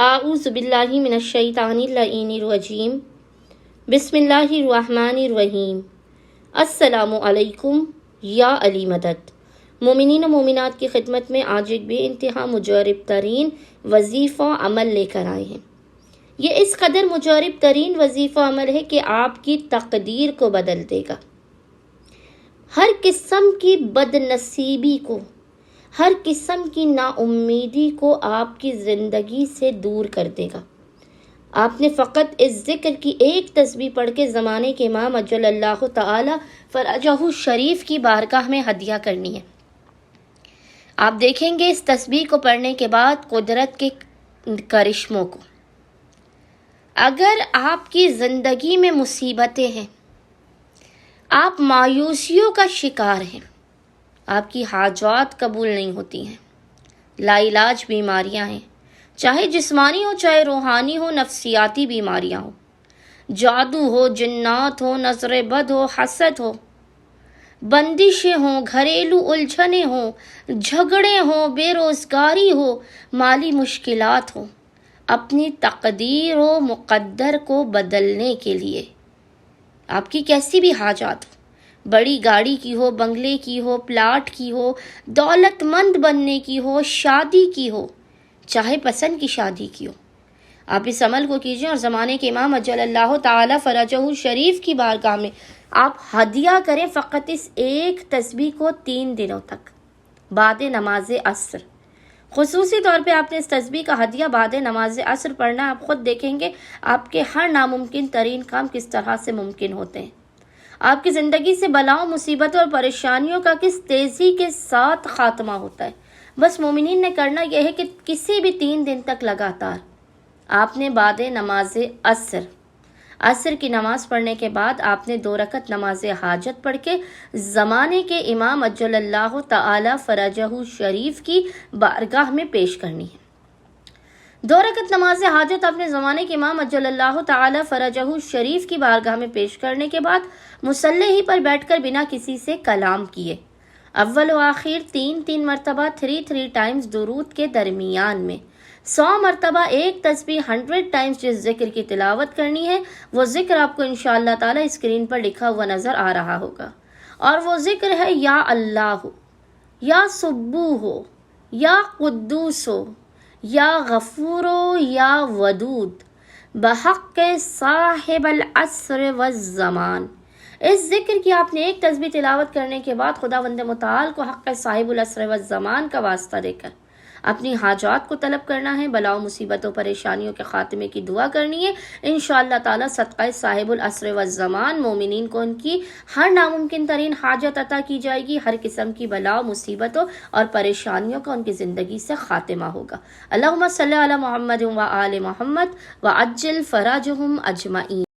اعوذ باللہ من الشیطان اللعین الرجیم بسم اللہ الرحمن الرحیم السلام علیکم یا علی مدد۔ مومنین و مومنات کی خدمت میں آج ایک بے انتہا مجرب ترین وظیفہ عمل لے کر آئے ہیں۔ یہ اس قدر مجرب ترین وظیفہ عمل ہے کہ آپ کی تقدیر کو بدل دے گا، ہر قسم کی بد نصیبی کو، ہر قسم کی نا امیدی کو آپ کی زندگی سے دور کر دے گا۔ آپ نے فقط اس ذکر کی ایک تسبیح پڑھ کے زمانے کے امام اجل اللہ تعالی فرجہ شریف کی بارگاہ میں ہدیہ کرنی ہے۔ آپ دیکھیں گے اس تسبیح کو پڑھنے کے بعد قدرت کے کرشموں کو۔ اگر آپ کی زندگی میں مصیبتیں ہیں، آپ مایوسیوں کا شکار ہیں، آپ کی حاجات قبول نہیں ہوتی ہیں، لا علاج بیماریاں ہیں، چاہے جسمانی ہو چاہے روحانی ہو، نفسیاتی بیماریاں ہو، جادو ہو، جنات ہو، نظر بد ہو، حسد ہو، بندشیں ہوں، گھریلو الجھنیں ہوں، جھگڑے ہوں، بے روزگاری ہو، مالی مشکلات ہوں، اپنی تقدیر و مقدر کو بدلنے کے لیے آپ کی کیسی بھی حاجات ہو، بڑی گاڑی کی ہو، بنگلے کی ہو، پلاٹ کی ہو، دولت مند بننے کی ہو، شادی کی ہو، چاہے پسند کی شادی کی ہو، آپ اس عمل کو کیجئے اور زمانے کے امام اجل اللہ تعالی فرجہ شریف کی بارگاہ میں آپ ہدیہ کریں فقط اس ایک تسبیح کو 3 دنوں تک بعد نماز عصر۔ خصوصی طور پہ آپ نے اس تسبیح کا ہدیہ بعد نماز عصر پڑھنا۔ آپ خود دیکھیں گے آپ کے ہر ناممکن ترین کام کس طرح سے ممکن ہوتے ہیں، آپ کی زندگی سے بلاؤں، مصیبتوں اور پریشانیوں کا کس تیزی کے ساتھ خاتمہ ہوتا ہے۔ بس مومنین نے کرنا یہ ہے کہ کسی بھی 3 دن تک لگاتار آپ نے بعد نماز عصر کی نماز پڑھنے کے بعد آپ نے 2 رکعت نماز حاجت پڑھ کے زمانے کے امام اجل اللہ تعالی فرجہ شریف کی بارگاہ میں پیش کرنی ہے۔ 2 رکعت نماز حاجت اپنے زمانے کے امام اجل اللہ تعالی فرجہ شریف کی بارگاہ میں پیش کرنے کے بعد مصلی ہی پر بیٹھ کر بنا کسی سے کلام کیے اول و آخر 3 مرتبہ 3 ٹائمز درود کے درمیان میں 100 مرتبہ ایک تسبیح 100 ٹائمز جس ذکر کی تلاوت کرنی ہے، وہ ذکر آپ کو انشاءاللہ تعالی اسکرین پر لکھا ہوا نظر آ رہا ہوگا، اور وہ ذکر ہے یا اللہ، یا سبوح، یا قدوس، یا غفور، یا ودود، بحق صاحب العصر والزمان۔ اس ذکر کی آپ نے ایک تسبیح تلاوت کرنے کے بعد خداوند متعال کو حق صاحب العصر والزمان کا واسطہ دے کر اپنی حاجات کو طلب کرنا ہے، بلاؤ مصیبتوں پریشانیوں کے خاتمے کی دعا کرنی ہے۔ انشاءاللہ تعالی صدقہ صاحب العصر والزمان مومنین کو ان کی ہر ناممکن ترین حاجت عطا کی جائے گی، ہر قسم کی بلاؤ مصیبتوں اور پریشانیوں کا ان کی زندگی سے خاتمہ ہوگا۔ اللہم صلی علی محمد و آل محمد وعجل فرجہم اجمعین۔